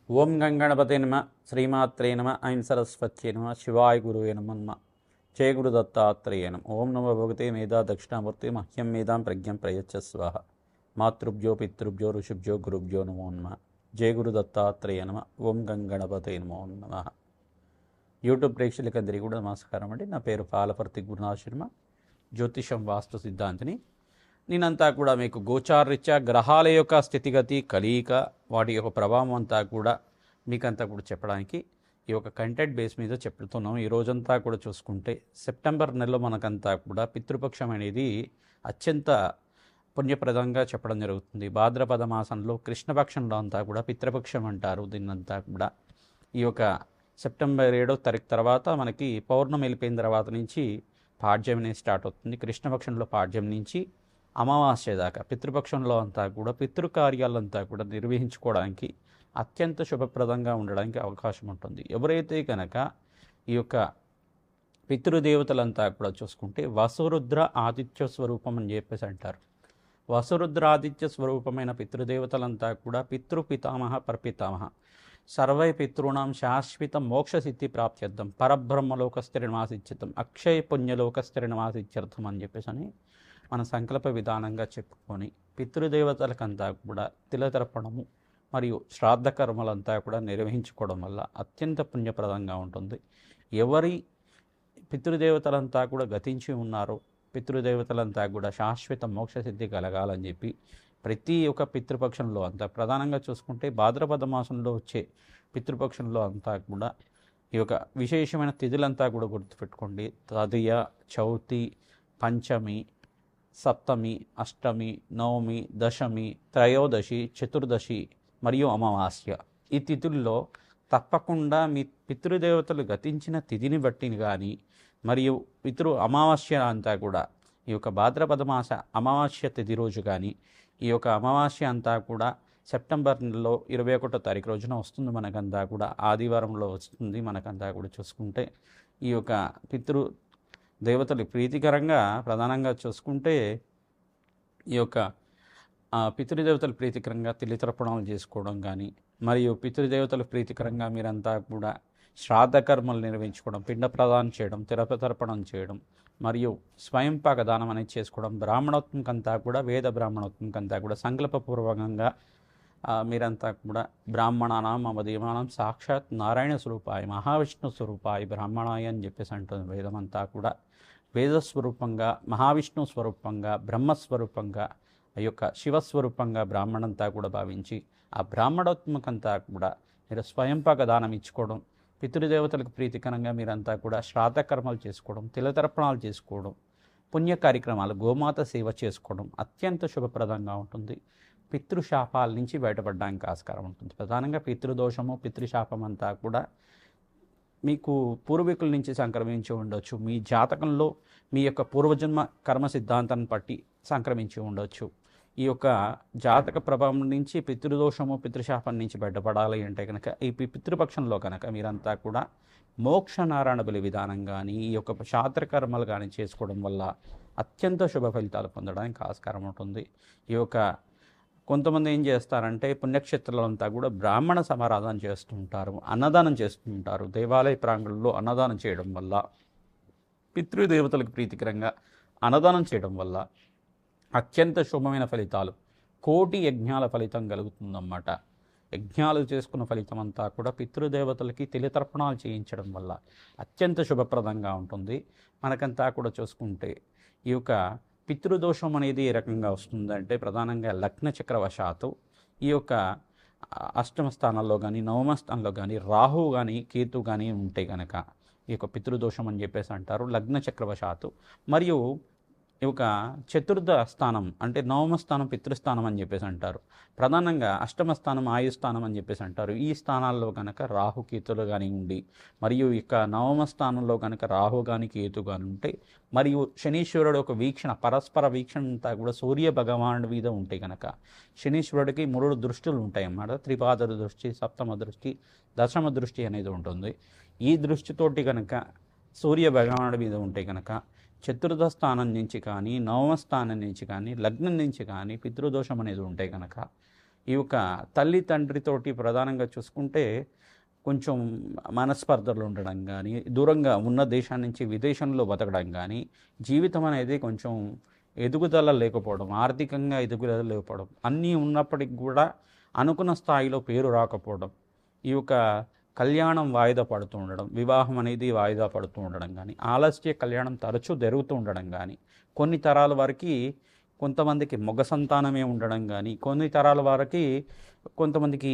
ఓం గంగణపతే నమ శ్రీమాత్రే నమ ఐం సరస్వత్యే నమ శివాయ గురువే నమ జయ గురు దత్తాత్రేయ నమ ఓం నమో భగవతే మేధా దక్షిణామూర్తి మహ్యం మేధాం ప్రజ్ఞం ప్రయచ్చ స్వాహ మాతృభ్యో పితృభ్యో ఋషిభ్యో గురుభ్యో నమో నమ జయ గురు దత్తాత్రేయ నమ ఓం గంగణపతే నమో నమ. యూట్యూబ్ ప్రేక్షకులందరికీ కూడా నమస్కారం అండి. నా పేరు పాలపర్తి గురునాథ్ శర్మ, జ్యోతిషం వాస్తు సిద్ధాంతిని. నేనంతా కూడా మీకు గోచారరీత్యా గ్రహాల యొక్క స్థితిగతి, కలయిక, వాటి యొక్క ప్రభావం అంతా కూడా మీకంతా కూడా చెప్పడానికి ఈ యొక్క కంటెంట్ బేస్ మీద చెప్తున్నాం. ఈ రోజంతా కూడా చూసుకుంటే సెప్టెంబర్ నెలలో మనకంతా కూడా పితృపక్షం అనేది అత్యంత పుణ్యప్రదంగా చెప్పడం జరుగుతుంది. భాద్రపద మాసంలో కృష్ణపక్షంలో అంతా కూడా పితృపక్షం అంటారు. దీన్నంతా కూడా ఈ యొక్క సెప్టెంబర్ 7వ తారీఖు తర్వాత మనకి పౌర్ణమి వెళ్ళిపోయిన తర్వాత నుంచి పాడ్యం అనేది స్టార్ట్ అవుతుంది. కృష్ణపక్షంలో పాడ్యం నుంచి అమావాస్య దాకా పితృపక్షంలో అంతా కూడా పితృకార్యాలంతా కూడా నిర్వహించుకోవడానికి అత్యంత శుభప్రదంగా ఉండడానికి అవకాశం ఉంటుంది. ఎవరైతే కనుక ఈ యొక్క పితృదేవతలంతా కూడా చూసుకుంటే వసురుద్ర ఆదిత్య స్వరూపం అని చెప్పేసి అంటారు. వసురుద్ర ఆదిత్య స్వరూపమైన పితృదేవతలంతా కూడా పితృపితామహ పరపితామహ సర్వై పితॄణాం శాశ్వత మోక్షసిద్ధి ప్రాప్త్యర్థం పరబ్రహ్మలోకస్థిరనివాసిత్యర్థం అక్షయ పుణ్యలోకస్థిరనివాసిత్యర్థం అని చెప్పేసి అని మన సంకల్ప విధానంగా చెప్పుకొని పితృదేవతలకంతా కూడా తిలతర్పణము మరియు శ్రాద్ధ కర్మలంతా కూడా నిర్వహించుకోవడం వల్ల అత్యంత పుణ్యప్రదంగా ఉంటుంది. ఎవరి పితృదేవతలంతా కూడా గతించి ఉన్నారో పితృదేవతలంతా కూడా శాశ్వత మోక్షసిద్ధి కలగాలని చెప్పి ప్రతి ఒక్క పితృపక్షంలో అంతా ప్రధానంగా చూసుకుంటే భాద్రపద మాసంలో వచ్చే పితృపక్షంలో అంతా కూడా ఈ యొక్క విశేషమైన తిథులంతా కూడా గుర్తుపెట్టుకోండి. తదియ, చౌతి, పంచమి, సప్తమి, అష్టమి, నవమి, దశమి, త్రయోదశి, చతుర్దశి మరియు అమావాస్య. ఈ తిథుల్లో తప్పకుండా మీ పితృదేవతలు గతించిన తిథిని బట్టి కానీ మరియు పితృ అమావాస్య అంతా కూడా ఈ యొక్క భాద్రపద మాస అమావాస్య తిథి రోజు కానీ ఈ యొక్క అమావాస్య అంతా కూడా సెప్టెంబర్ నెలలో 21వ తారీఖు రోజున వస్తుంది. మనకంతా కూడా ఆదివారంలో వస్తుంది. మనకంతా కూడా చూసుకుంటే ఈ యొక్క పితృ దేవతలు ప్రీతికరంగా ప్రధానంగా చూసుకుంటే ఈ యొక్క పితృదేవతలు ప్రీతికరంగా తిలితర్పణాలు చేసుకోవడం కానీ మరియు పితృదేవతలు ప్రీతికరంగా మీరంతా కూడా శ్రాద్ధ కర్మలు నిర్వహించుకోవడం, పిండ ప్రదానం చేయడం, తిరపతర్పణం చేయడం మరియు స్వయంపాక దానం అనేది చేసుకోవడం, బ్రాహ్మణోత్మకంతా కూడా వేద బ్రాహ్మణోత్మకంతా కూడా సంకల్పపూర్వకంగా మీరంతా కూడా బ్రాహ్మణానాం మమ దేవానాం సాక్షాత్ నారాయణ స్వరూపాయ మహావిష్ణు స్వరూపాయ బ్రాహ్మణాయ అని చెప్పేసి అంటుంది వేదమంతా కూడా. వేదస్వరూపంగా, మహావిష్ణు స్వరూపంగా, బ్రహ్మస్వరూపంగా, ఆ యొక్క శివస్వరూపంగా బ్రాహ్మణంతా కూడా భావించి ఆ బ్రాహ్మణోత్మకంతా కూడా మీరు స్వయంపాక దానం ఇచ్చుకోవడం, పితృదేవతలకు ప్రీతికరంగా మీరంతా కూడా శ్రాద్ధ కర్మలు చేసుకోవడం, తిలతర్పణాలు చేసుకోవడం, పుణ్య కార్యక్రమాలు, గోమాత సేవ చేసుకోవడం అత్యంత శుభప్రదంగా ఉంటుంది. పితృశాపాల నుంచి బయటపడడానికి ఆస్కారం ఉంటుంది. ప్రధానంగా పితృదోషము, పితృశాపం అంతా కూడా మీకు పూర్వీకుల నుంచి సంక్రమించి ఉండొచ్చు. మీ జాతకంలో మీ యొక్క పూర్వజన్మ కర్మ సిద్ధాంతాన్ని బట్టి సంక్రమించి ఉండొచ్చు. ఈ యొక్క జాతక ప్రభావం నుంచి పితృదోషము, పితృశాపం నుంచి బయటపడాలి అంటే కనుక ఈ పితృపక్షంలో కనుక మీరంతా కూడా మోక్ష నారాయణ బలి విధానం కానీ ఈ యొక్క శాస్త్రకర్మలు కానీ చేసుకోవడం వల్ల అత్యంత శుభ ఫలితాలు పొందడానికి ఆస్కారం ఉంటుంది. ఈ యొక్క కొంతమంది ఏం చేస్తారంటే పుణ్యక్షేత్రాలంతా కూడా బ్రాహ్మణ సమారాధన చేస్తుంటారు, అన్నదానం చేస్తుంటారు. దేవాలయ ప్రాంగణంలో అన్నదానం చేయడం వల్ల, పితృదేవతలకు ప్రీతికరంగా అన్నదానం చేయడం వల్ల అత్యంత శుభమైన ఫలితాలు, కోటి యజ్ఞాల ఫలితం కలుగుతుందన్నమాట. యజ్ఞాలు చేసుకున్న ఫలితం అంతా కూడా పితృదేవతలకి తిలితర్పణాలు చేయించడం వల్ల అత్యంత శుభప్రదంగా ఉంటుంది. మనకంతా కూడా చూసుకుంటే ఈ యొక్క పితృదోషం అనేది ఏ రకంగా వస్తుందంటే ప్రధానంగా లగ్న చక్రవశాత్తు ఈ యొక్క అష్టమ స్థానాల్లో కానీ నవమ స్థానంలో కానీ రాహు కానీ కేతు కానీ ఉంటే కనుక ఈ యొక్క పితృదోషం అని చెప్పేసి అంటారు. లగ్న చక్రవశాత్తు మరియు ఈ యొక్క చతుర్థ స్థానం అంటే నవమ స్థానం పితృస్థానం అని చెప్పేసి అంటారు. ప్రధానంగా అష్టమ స్థానం ఆయుస్థానం అని చెప్పేసి అంటారు. ఈ స్థానాల్లో కనుక రాహు కేతులు కానీ ఉండి మరియు ఇక నవమ స్థానంలో కనుక రాహు కానీ కేతు కానీ ఉంటే మరియు శనీశ్వరుడు ఒక వీక్షణ, పరస్పర వీక్షణ అంతా కూడా సూర్య భగవానుడి మీద ఉంటే కనుక శనీశ్వరుడికి 3 దృష్టిలు ఉంటాయి అన్నమాట. త్రిపాద దృష్టి, సప్తమ దృష్టి, దశమ దృష్టి అనేది ఉంటుంది. ఈ దృష్టితోటి కనుక సూర్య భగవానుడి మీద ఉంటే కనుక చతుర్థ స్థానం నుంచి కానీ నవమ స్థానం నుంచి కానీ లగ్నం నుంచి కానీ పితృదోషం అనేది ఉంటే కనుక ఈ యొక్క తల్లి తండ్రితోటి ప్రధానంగా చూసుకుంటే కొంచెం మనస్పర్ధలు ఉండడం కానీ, దూరంగా ఉన్న దేశం నుంచి విదేశంలో బతకడం కానీ, జీవితం అనేది కొంచెం ఎదుగుదల లేకపోవడం, ఆర్థికంగా ఎదుగుదల లేకపోవడం, అన్నీ ఉన్నప్పటికి కూడా అనుకున్న స్థాయిలో పేరు రాకపోవడం, ఈ యొక్క కళ్యాణం వాయిదా పడుతూ ఉండడం, వివాహం అనేది వాయిదా పడుతూ ఉండడం కానీ, ఆలస్య కళ్యాణం తరచూ జరుగుతూ ఉండడం కానీ, కొన్ని తరాల వారికి కొంతమందికి మగ సంతానమే ఉండడం కానీ, కొన్ని తరాల వారికి కొంతమందికి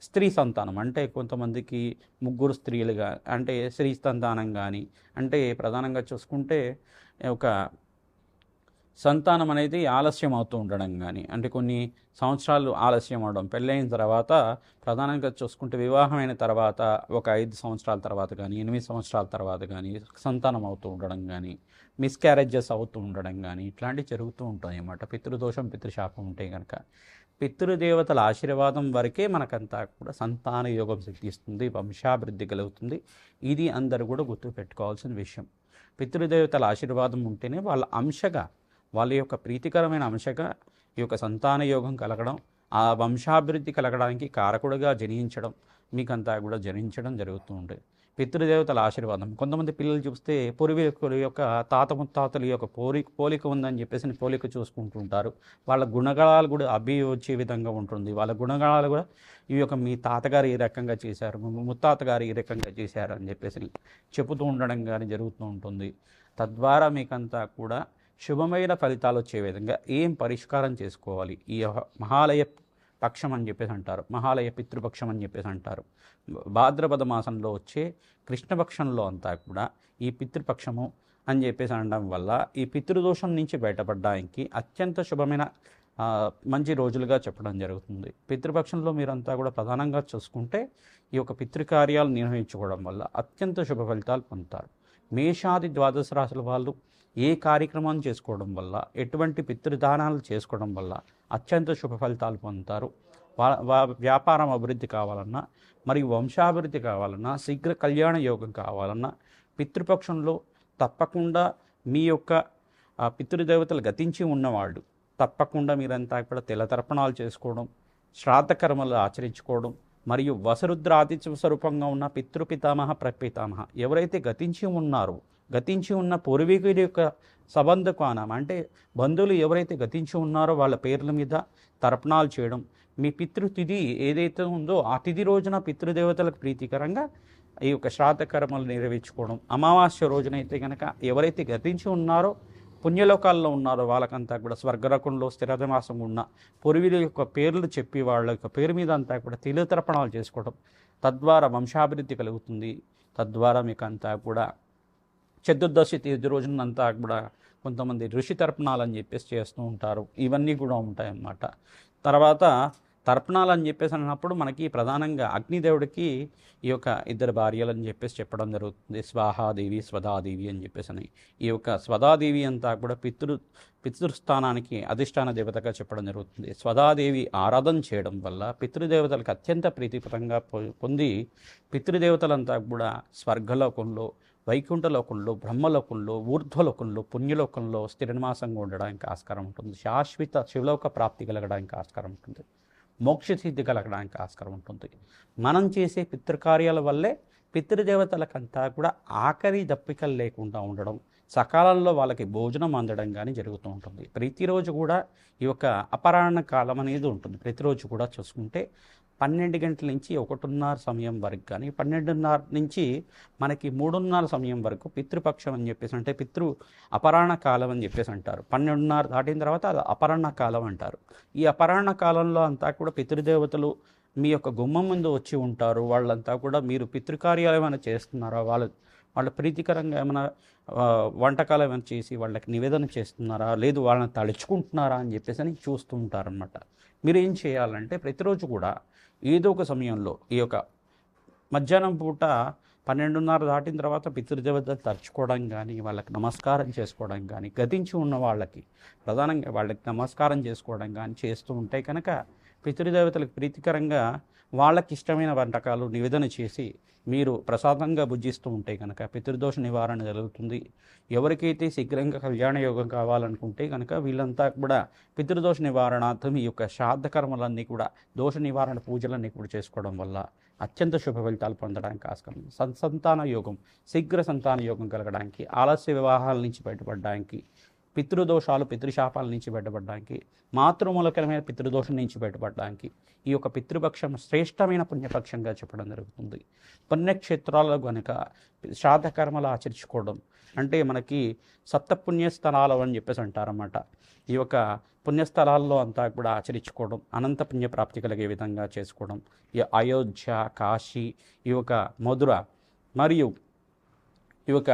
స్త్రీ సంతానం అంటే కొంతమందికి ముగ్గురు స్త్రీలుగా అంటే స్త్రీ సంతానం కానీ, అంటే ప్రధానంగా చూసుకుంటే ఒక సంతానం అనేది ఆలస్యం అవుతూ ఉండడం కానీ, అంటే కొన్ని సంవత్సరాలు ఆలస్యం అవడం, పెళ్ళైన తర్వాత ప్రధానంగా చూసుకుంటే వివాహమైన తర్వాత ఒక 5 సంవత్సరాల తర్వాత కానీ 8 సంవత్సరాల తర్వాత కానీ సంతానం అవుతూ ఉండడం కానీ, మిస్క్యారేజెస్ అవుతూ ఉండడం కానీ ఇట్లాంటివి జరుగుతూ ఉంటాయి అన్నమాట. పితృదోషం పితృశాపం ఉంటే కనుక పితృదేవతల ఆశీర్వాదం వరకే మనకంతా కూడా సంతాన యోగం సిద్ధిస్తుంది, వంశాభివృద్ధి కలుగుతుంది. ఇది అందరూ కూడా గుర్తుపెట్టుకోవాల్సిన విషయం. పితృదేవతల ఆశీర్వాదం ఉంటేనే వాళ్ళ అంశగా, వాళ్ళ యొక్క ప్రీతికరమైన అంశగా ఈ యొక్క సంతాన యోగం కలగడం, ఆ వంశాభివృద్ధి కలగడానికి కారకుడుగా జనించడం, మీకంతా కూడా జనించడం జరుగుతూ ఉంటుంది. పితృదేవతల ఆశీర్వాదం కొంతమంది పిల్లలు చూస్తే పూర్వీకుల యొక్క తాత ముత్తాతల యొక్క పోలిక ఉందని చెప్పేసి పోలిక చూసుకుంటూ ఉంటారు. వాళ్ళ గుణగణాలు కూడా వచ్చే విధంగా ఉంటుంది. వాళ్ళ గుణగణాలు కూడా ఈ యొక్క మీ తాతగారు ఈ రకంగా చేశారు, ముత్తాతగారు ఈ రకంగా చేశారు అని చెప్పేసి చెబుతూ ఉండడం కానీ జరుగుతూ ఉంటుంది. తద్వారా మీకంతా కూడా శుభమైన ఫలితాలు వచ్చే విధంగా ఏం పరిష్కారం చేసుకోవాలి, ఈ మహాలయ పక్షం అని చెప్పేసి అంటారు, మహాలయ పితృపక్షం అని చెప్పేసి అంటారు. భాద్రపద మాసంలో వచ్చే కృష్ణపక్షంలో అంతా కూడా ఈ పితృపక్షము అని చెప్పేసి అనడం వల్ల ఈ పితృదోషం నుంచి బయటపడడానికి అత్యంత శుభమైన మంచి రోజులుగా చెప్పడం జరుగుతుంది. పితృపక్షంలో మీరంతా కూడా ప్రధానంగా చూసుకుంటే ఈ యొక్క పితృకార్యాలు నిర్వహించుకోవడం వల్ల అత్యంత శుభ ఫలితాలు పొందుతారు. మేషాది ద్వాదశ రాశుల వాళ్ళు ఏ కార్యక్రమాన్ని చేసుకోవడం వల్ల, ఎటువంటి పితృదానాలు చేసుకోవడం వల్ల అత్యంత శుభ ఫలితాలు పొందుతారు. వ్యాపారం అభివృద్ధి కావాలన్నా, మరియు వంశాభివృద్ధి కావాలన్నా, శీఘ్ర కళ్యాణ యోగం కావాలన్నా పితృపక్షంలో తప్పకుండా మీ యొక్క పితృదేవతలు గతించి ఉన్నవాళ్ళు తప్పకుండా మీరంతా కూడా తెల్లతర్పణాలు చేసుకోవడం, శ్రాద్ధకర్మలు ఆచరించుకోవడం, మరియు వసరుద్ర ఆతిథ్య స్వరూపంగా ఉన్న పితృపితామహ ప్రపితామహ ఎవరైతే గతించి ఉన్నారో, గతించి ఉన్న పూర్వీకుడి యొక్క సంబంధకానం అంటే బంధువులు ఎవరైతే గతించి ఉన్నారో వాళ్ళ పేర్ల మీద తర్పణాలు చేయడం, మీ పితృతిథి ఏదైతే ఉందో ఆ తిథి రోజున పితృదేవతలకు ప్రీతికరంగా ఈ యొక్క శ్రాద్ధ కర్మలు నెరవేర్చుకోవడం. అమావాస్య రోజునైతే కనుక ఎవరైతే గతించి ఉన్నారో పుణ్యలోకాల్లో ఉన్నారో వాళ్ళకంతా కూడా స్వర్గరకంలో స్థిరనివాసం ఉన్న పూర్వీకుల యొక్క పేర్లు చెప్పి వాళ్ళ యొక్క పేరు మీద అంతా కూడా తిలతర్పణాలు చేసుకోవడం, తద్వారా వంశాభివృద్ధి కలుగుతుంది. తద్వారా మీకు అంతా కూడా చతుర్దశి తేదీ రోజునంతా కూడా కొంతమంది ఋషి తర్పణాలు అని చెప్పేసి చేస్తూ ఉంటారు. ఇవన్నీ కూడా ఉంటాయన్నమాట. తర్వాత తర్పణాలు అని చెప్పేసి అన్నప్పుడు మనకి ప్రధానంగా అగ్నిదేవుడికి ఈ యొక్క 2 భార్యలు అని చెప్పేసి చెప్పడం జరుగుతుంది. స్వాహాదేవి స్వదాదేవి అని చెప్పేసి అని ఈ యొక్క స్వదాదేవి అంతా కూడా పితృస్థానానికి అధిష్టాన దేవతగా చెప్పడం జరుగుతుంది. స్వదాదేవి ఆరాధన చేయడం వల్ల పితృదేవతలకు అత్యంత ప్రీతికరంగా పొంది పితృదేవతలంతా కూడా స్వర్గలోకంలో, వైకుంఠలోకంలో, బ్రహ్మలోకంలో, ఊర్ధ్వలోకంలో, పుణ్యలోకంలో స్థిరనివాసంగా ఉండడానికి ఆస్కారం ఉంటుంది. శాశ్వత శివలోక ప్రాప్తి కలగడానికి ఆస్కారం ఉంటుంది. మోక్షసిద్ధి కలగడానికి ఆస్కారం ఉంటుంది. మనం చేసే పితృకార్యాల వల్లే పితృదేవతలకంతా కూడా ఆఖరి దప్పికలు లేకుండా ఉండడం, సకాలంలో వాళ్ళకి భోజనం అందడం కానీ జరుగుతూ ఉంటుంది. ప్రతిరోజు కూడా ఈ యొక్క అపరాహ్న కాలం అనేది ఉంటుంది. ప్రతిరోజు కూడా చూసుకుంటే 12 గంటల నుంచి 1:30 సమయం వరకు కానీ, 12:30 నుంచి మనకి 3:30 సమయం వరకు పితృపక్షం అని చెప్పేసి అంటే అపరాహ్న కాలం అని చెప్పేసి అంటారు. 12:30 దాటిన తర్వాత అది అపరాహ్న కాలం అంటారు. ఈ అపరాహ్న కాలంలో అంతా కూడా పితృదేవతలు మీ యొక్క గుమ్మం ముందు వచ్చి ఉంటారు. వాళ్ళంతా కూడా మీరు పితృకార్యాలు ఏమైనా చేస్తున్నారా, వాళ్ళ ప్రీతికరంగా ఏమైనా వంటకాలు ఏమైనా చేసి వాళ్ళకి నివేదన చేస్తున్నారా, లేదు వాళ్ళని తలుచుకుంటున్నారా అని చెప్పేసి అని చూస్తూ ఉంటారనమాట. మీరు ఏం చేయాలంటే ప్రతిరోజు కూడా ఏదో ఒక సమయంలో ఈ యొక్క మధ్యాహ్నం పూట 12:30 దాటిన తర్వాత పితృదేవతలు తలుచుకోవడం కానీ, వాళ్ళకి నమస్కారం చేసుకోవడం కానీ, గతించి ఉన్న వాళ్ళకి ప్రధానంగా వాళ్ళకి నమస్కారం చేసుకోవడం కానీ చేస్తూ ఉంటే కనుక పితృదేవతలకు ప్రీతికరంగా వాళ్ళకి ఇష్టమైన వంటకాలు నివేదన చేసి మీరు ప్రసాదంగా భుజిస్తూ ఉంటే కనుక పితృదోష నివారణ జరుగుతుంది. ఎవరికైతే శీఘ్రంగా కళ్యాణ యోగం కావాలనుకుంటే కనుక వీళ్ళంతా కూడా పితృదోష నివారణార్థం ఈ యొక్క శ్రాద్ధ కర్మలన్నీ కూడా దోష నివారణ పూజలన్నీ కూడా చేసుకోవడం వల్ల అత్యంత శుభ ఫలితాలు పొందడానికి ఆస్కారం. సంతాన యోగం, శీఘ్ర సంతాన యోగం కలగడానికి, ఆలస్య వివాహాల నుంచి బయటపడడానికి, పితృదోషాలు పితృశాపాల నుంచి బయటపడడానికి, మాతృమూలకరమైన పితృదోషం నుంచి బయటపడడానికి ఈ యొక్క పితృపక్షం శ్రేష్టమైన పుణ్యపక్షంగా చెప్పడం జరుగుతుంది. పుణ్యక్షేత్రాల్లో కనుక శ్రాద్ధకర్మలు ఆచరించుకోవడం అంటే మనకి సప్తపుణ్యస్థలాలు అని చెప్పేసి అంటారన్నమాట. ఈ యొక్క పుణ్యస్థలాల్లో అంతా కూడా ఆచరించుకోవడం, అనంత పుణ్యప్రాప్తి కలిగే విధంగా చేసుకోవడం, ఈ అయోధ్య, కాశీ, ఈ యొక్క మధుర మరియు ఈ యొక్క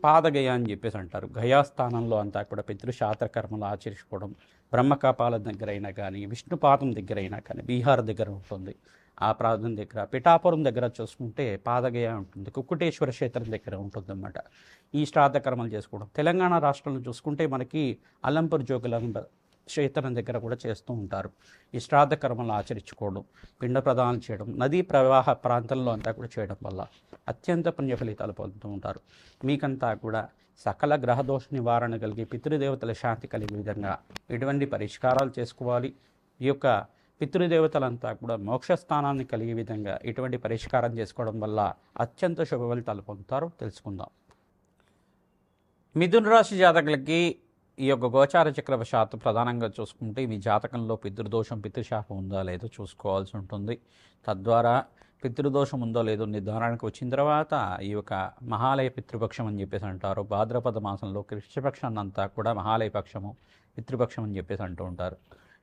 పాదగయ అని చెప్పేసి అంటారు. గయాస్థానంలో అంతా కూడా పితృశాస్త్ర కర్మలు ఆచరించుకోవడం, బ్రహ్మకపాల దగ్గర అయినా కానీ, విష్ణుపాదం దగ్గర అయినా కానీ, బీహార్ దగ్గర ఉంటుంది. ఆ ప్రాంతం దగ్గర పిఠాపురం దగ్గర చూసుకుంటే పాదగయ ఉంటుంది, కుక్కుటేశ్వర క్షేత్రం దగ్గర ఉంటుందన్నమాట. ఈ శ్రాద్ధ కర్మలు చేసుకోవడం. తెలంగాణ రాష్ట్రంలో చూసుకుంటే మనకి అల్లంపూర్ జోగులాంబ క్షేత్రం దగ్గర కూడా చేస్తూ ఉంటారు. ఈ శ్రాద్ధ కర్మలు ఆచరించుకోవడం, పిండ ప్రదానం చేయడం, నదీ ప్రవాహ ప్రాంతంలో అంతా కూడా చేయడం వల్ల అత్యంత పుణ్య ఫలితాలు పొందుతూ ఉంటారు. మీకంతా కూడా సకల గ్రహదోష నివారణ కలిగి పితృదేవతల శాంతి కలిగే విధంగా ఎటువంటి పరిష్కారాలు చేసుకోవాలి, ఈ యొక్క పితృదేవతలంతా కూడా మోక్షస్థానాన్ని కలిగే విధంగా ఎటువంటి పరిష్కారం చేసుకోవడం వల్ల అత్యంత శుభ ఫలితాలు పొందుతారో తెలుసుకుందాం. మిథున రాశి జాతకులకి ఈ యొక్క గోచార చక్రవశాత్తు ప్రధానంగా చూసుకుంటే మీ జాతకంలో పితృదోషం పితృశాపం ఉందా లేదో చూసుకోవాల్సి ఉంటుంది. తద్వారా పితృదోషం ఉందో లేదో నిర్ధారణకు వచ్చిన తర్వాత ఈ యొక్క మహాలయ పితృపక్షం అని చెప్పేసి అంటారు. భాద్రపద మాసంలో కృష్ణపక్షాన్ని అంతా కూడా మహాలయ పక్షము పితృపక్షం అని చెప్పేసి అంటూ ఉంటారు.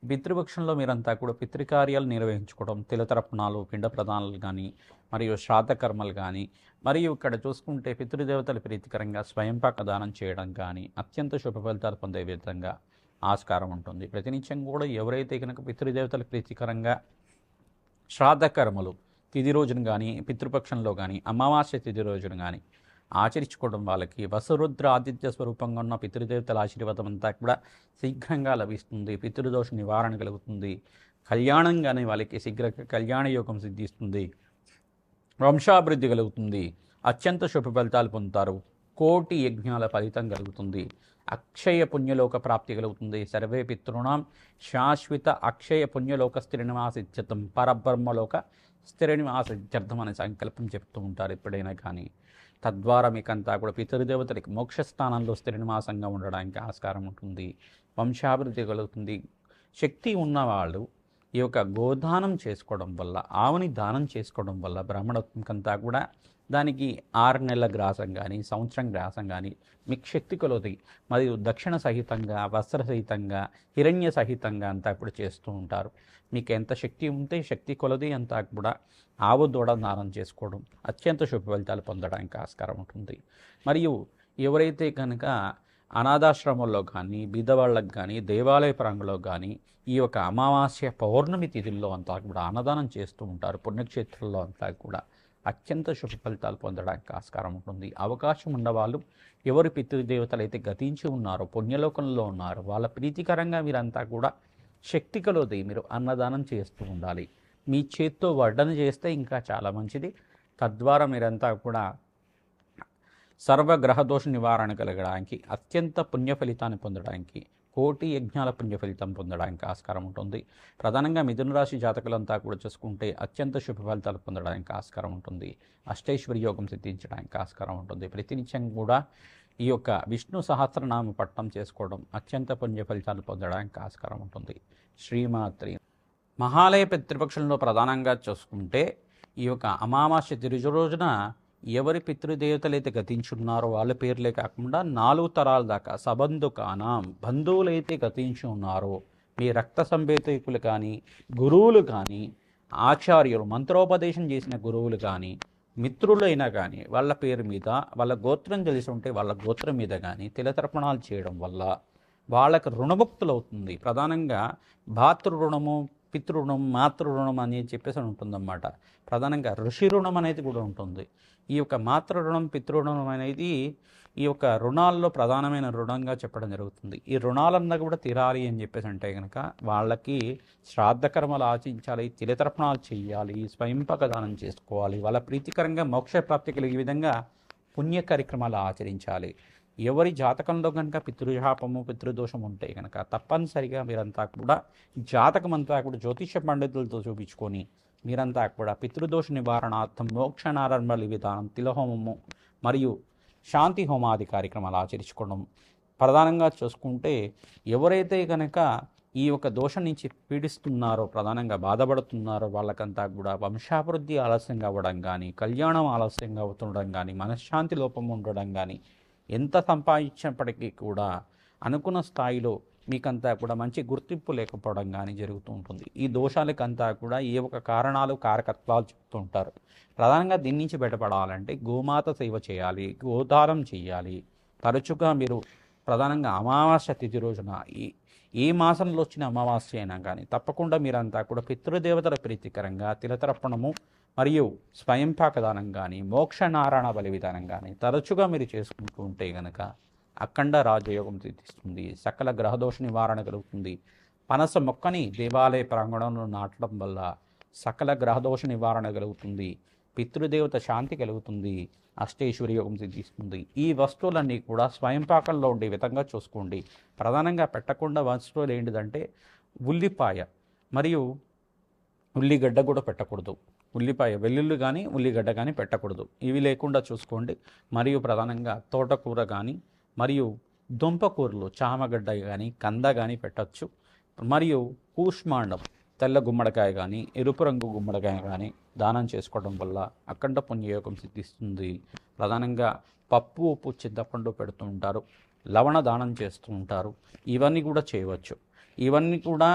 పితృపక్షంలో మీరంతా కూడా పితృకార్యాలు నిర్వహించుకోవడం, తిలతర్పణాలు, పిండ ప్రదానాలు కానీ, మరియు శ్రాద్ధ కర్మలు కానీ, మరియు ఇక్కడ చూసుకుంటే పితృదేవతల ప్రీతికరంగా స్వయంపాక దానం చేయడం కానీ అత్యంత శుభ ఫలితాలు పొందే విధంగా ఆస్కారం ఉంటుంది. ప్రతినిత్యం కూడా ఎవరైతే కనుక పితృదేవతల ప్రీతికరంగా శ్రాద్ధ కర్మలు తిథి రోజున కానీ, పితృపక్షంలో కానీ, అమావాస్య తిథి రోజున కానీ ఆచరించుకోవడం వాళ్ళకి వసురుద్ర ఆదిత్య స్వరూపంగా ఉన్న పితృదేవతల ఆశీర్వాదం అంతా కూడా శీఘ్రంగా లభిస్తుంది. పితృదోష నివారణ కలుగుతుంది. కళ్యాణం కానీ వాళ్ళకి శీఘ్రంగా కళ్యాణ యోగం సిద్ధిస్తుంది. వంశాభివృద్ధి కలుగుతుంది. అత్యంత శుభ ఫలితాలు పొందుతారు. కోటి యజ్ఞాల ఫలితం కలుగుతుంది. అక్షయ పుణ్యలోక ప్రాప్తి కలుగుతుంది. సర్వే పితృణాం శాశ్వత అక్షయ పుణ్యలోక స్థిర నివాసిత్యర్థం పరబ్రహ్మలోక స్థిర నివాసిత్యర్థం అనే సంకల్పం చెప్తూ ఉంటారు ఎప్పుడైనా కానీ. తద్వారా మీకంతా కూడా పితృదేవతలకి మోక్షస్థానంలో స్థిర నివాసంగా ఉండడానికి ఆస్కారం ఉంటుంది. వంశాభివృద్ధి కలుగుతుంది. శక్తి ఉన్నవాళ్ళు ఈ యొక్క గోదానం చేసుకోవడం వల్ల, ఆవుని దానం చేసుకోవడం వల్ల బ్రాహ్మణత్వంకంతా కూడా దానికి 6 నెలల గ్రాసం కానీ, సంవత్సరం గ్రాసం కానీ మీకు శక్తి కొలది మరియు దక్షిణ సహితంగా, వస్త్ర సహితంగా, హిరణ్య సహితంగా అంతా కూడా చేస్తూ ఉంటారు. మీకు ఎంత శక్తి ఉంటే శక్తి కొలది అంతా కూడా ఆవు దూడ దానం చేసుకోవడం అత్యంత శుభ ఫలితాలు పొందడానికి ఆస్కారం ఉంటుంది. మరియు ఎవరైతే కనుక అనాథాశ్రమంలో కానీ, బీదవాళ్ళకు కానీ, దేవాలయ ప్రాంగంలో కానీ ఈ యొక్క అమావాస్య పౌర్ణమి తిథుల్లో అంతా కూడా అన్నదానం చేస్తూ ఉంటారు. పుణ్యక్షేత్రంలో అంతా కూడా అత్యంత శుభ ఫలితాలు పొందడానికి ఆస్కారం ఉంటుంది. అవకాశం ఉన్నవాళ్ళు ఎవరు పితృదేవతలు అయితే గతించి ఉన్నారో, పుణ్యలోకంలో ఉన్నారో వాళ్ళ ప్రీతికరంగా మీరంతా కూడా శక్తి కొలది మీరు అన్నదానం చేస్తూ ఉండాలి. మీ చేత్తో వడ్డన చేస్తే ఇంకా చాలా మంచిది. తద్వారా మీరంతా కూడా సర్వగ్రహదోష నివారణ కలగడానికి, అత్యంత పుణ్య ఫలితాన్ని పొందడానికి, కోటి యజ్ఞాల పుణ్య ఫలితం పొందడానికి ఆస్కారం ఉంటుంది. ప్రధానంగా మిథున రాశి జాతకులంతా కూడా చూసుకుంటే అత్యంత శుభ ఫలితాలు పొందడానికి ఆస్కారం ఉంటుంది. అష్టైశ్వర్య యోగం సిద్ధించడానికి ఆస్కారం ఉంటుంది. ప్రతినిత్యం కూడా ఈ యొక్క విష్ణు సహస్రనామ పట్టం చేసుకోవడం అత్యంత పుణ్య ఫలితాలు పొందడానికి ఆస్కారం ఉంటుంది. శ్రీమాత్రి. మహాలయ పితృపక్షంలో ప్రధానంగా చూసుకుంటే ఈ యొక్క అమావాస్య తిరుజు రోజున ఎవరి పితృదేవతలైతే గతించున్నారో వాళ్ళ పేర్లే కాకుండా 4 తరాల దాకా సబంధుకానం బంధువులైతే గతించి ఉన్నారో, మీ రక్త సంబేతకులు కానీ, గురువులు కానీ, ఆచార్యులు మంత్రోపదేశం చేసిన గురువులు కానీ, మిత్రులైనా కానీ వాళ్ళ పేరు మీద, వాళ్ళ గోత్రం తెలిసి ఉంటే వాళ్ళ గోత్రం మీద కానీ తిలతర్పణాలు చేయడం వల్ల వాళ్ళకి రుణముక్తులు అవుతుంది. ప్రధానంగా భాతృ రుణము, పితృరుణం, మాతృరుణం అని చెప్పేసి ఉంటుందన్నమాట. ప్రధానంగా ఋషి రుణం అనేది కూడా ఉంటుంది. ఈ యొక్క మాతృరుణం, పితృరుణం అనేది ఈ యొక్క రుణాల్లో ప్రధానమైన రుణంగా చెప్పడం జరుగుతుంది. ఈ రుణాలన్నా కూడా తీరాలి అని చెప్పేసి అంటే కనుక వాళ్ళకి శ్రాద్ధ కర్మలు ఆచరించాలి, తిలతర్పణాలు చేయాలి, స్వయంపాక దానం చేసుకోవాలి, వాళ్ళ ప్రీతికరంగా మోక్ష ప్రాప్తి కలిగే విధంగా పుణ్య కార్యక్రమాలు ఆచరించాలి. ఎవరి జాతకంలో కనుక పితృశాపము పితృదోషం ఉంటే కనుక తప్పనిసరిగా మీరంతా కూడా జాతకం అంతా కూడా జ్యోతిష పండితులతో చూపించుకొని మీరంతా కూడా పితృదోష నివారణార్థం మోక్ష నారాయణ విధానం తిలహోమము మరియు శాంతి హోమాది కార్యక్రమాలు ఆచరించుకోవడం ప్రధానంగా చూసుకుంటే ఎవరైతే కనుక ఈ యొక్క దోషం నుంచి పీడిస్తున్నారో ప్రధానంగా బాధపడుతున్నారో వాళ్ళకంతా కూడా వంశాభివృద్ధి ఆలస్యంగా అవ్వడం కానీ, కళ్యాణం ఆలస్యంగా అవుతుండడం కానీ, మనశ్శాంతి లోపం ఉండడం కానీ, ఎంత సంపాదించినప్పటికీ కూడా అనుకున్న స్థాయిలో మీకంతా కూడా మంచి గుర్తింపు లేకపోవడం కానీ జరుగుతూ ఉంటుంది. ఈ దోషాలకంతా కూడా ఏ ఒక కారణాలు కారకత్వాలు చెప్తూ ఉంటారు. ప్రధానంగా దీని నుంచి బయటపడాలంటే గోమాత సేవ చేయాలి, గోదానం చేయాలి. తరచుగా మీరు ప్రధానంగా అమావాస్య తిథి రోజున ఏ మాసంలో వచ్చిన అమావాస్య అయినా కానీ తప్పకుండా మీరంతా కూడా పితృదేవతల ప్రీతికరంగా తిలతర్పణము మరియు స్వయంపాక దానం కానీ, మోక్ష నారాయణ బలి విధానం కానీ తరచుగా మీరు చేసుకుంటూ ఉంటే కనుక అఖండ రాజయోగం సిద్ధిస్తుంది, సకల గ్రహదోష నివారణ కలుగుతుంది. పనస మొక్కని దేవాలయ ప్రాంగణంలో నాటడం వల్ల సకల గ్రహదోష నివారణ కలుగుతుంది, పితృదేవత శాంతి కలుగుతుంది, అష్టేశ్వరి యోగం సిద్ధిస్తుంది. ఈ వస్తువులన్నీ కూడా స్వయంపాకంలో ఉండే విధంగా చూసుకోండి. ప్రధానంగా పెట్టకుండా వస్తువులు ఏంటిదంటే ఉల్లిపాయ మరియు ఉల్లిగడ్డ కూడా పెట్టకూడదు. ఉల్లిపాయ వెల్లుల్లి కానీ ఉల్లిగడ్డ కానీ పెట్టకూడదు. ఇవి లేకుండా చూసుకోండి. మరియు ప్రధానంగా తోటకూర కానీ మరియు దుంపకూరలు చామగడ్డ కానీ కంద కానీ పెట్టచ్చు. మరియు కూష్మాండం తెల్ల గుమ్మడికాయ కానీ ఎరుపు రంగు గుమ్మడికాయ కానీ దానం చేసుకోవడం వల్ల అఖండ పుణ్యయోగం సిద్ధిస్తుంది. ప్రధానంగా పప్పు ఉప్పు చింతపండు పెడుతూ ఉంటారు, లవణ దానం చేస్తూ ఉంటారు. ఇవన్నీ కూడా చేయవచ్చు. ఇవన్నీ కూడా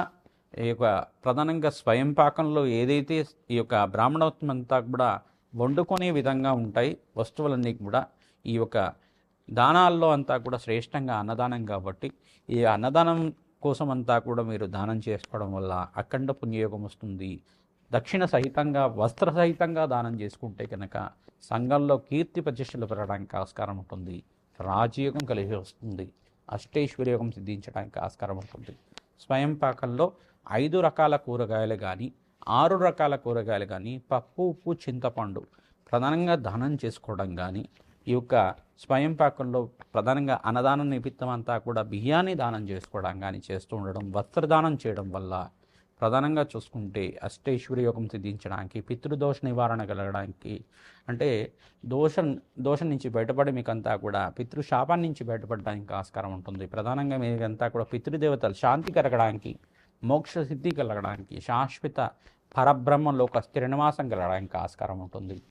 ఈ యొక్క ప్రధానంగా స్వయంపాకంలో ఏదైతే ఈ యొక్క బ్రాహ్మణోత్వం అంతా కూడా వండుకునే విధంగా ఉంటాయి వస్తువులన్నీ కూడా ఈ యొక్క దానాల్లో అంతా కూడా శ్రేష్టంగా అన్నదానం కాబట్టి ఈ అన్నదానం కోసం అంతా కూడా మీరు దానం చేసుకోవడం వల్ల అఖండ పుణ్యయోగం వస్తుంది. దక్షిణ సహితంగా వస్త్ర సహితంగా దానం చేసుకుంటే కనుక సంఘంలో కీర్తి ప్రతిష్టలు పెరగడానికి ఆస్కారం ఉంటుంది, రాజయోగం కలిగి వస్తుంది, అష్టైశ్వర్యోగం సిద్ధించడానికి ఆస్కారం ఉంటుంది. స్వయంపాకంలో 5 రకాల కూరగాయలు కానీ 6 రకాల కూరగాయలు కానీ పప్పు ఉప్పు చింతపండు ప్రధానంగా దానం చేసుకోవడం కానీ ఈ యొక్క స్వయంపాకంలో ప్రధానంగా అన్నదాన నిమిత్తం అంతా కూడా బియ్యాన్ని దానం చేసుకోవడం కానీ చేస్తూ ఉండడం, వస్త్రదానం చేయడం వల్ల ప్రధానంగా చూసుకుంటే అష్టైశ్వర్య యోగం సిద్ధించడానికి, పితృదోష నివారణ కలగడానికి, అంటే దోషం నుంచి బయటపడి మీకంతా కూడా పితృశాపాన్ని నుంచి బయటపడడానికి ఆస్కారం ఉంటుంది. ప్రధానంగా మీకంతా కూడా పితృదేవతలు శాంతి కలగడానికి, మోక్ష సిద్ధి కలగడానికి, శాశ్వత పరబ్రహ్మంలో ఒక స్థిర నివాసం కలగడానికి ఆస్కారం ఉంటుంది.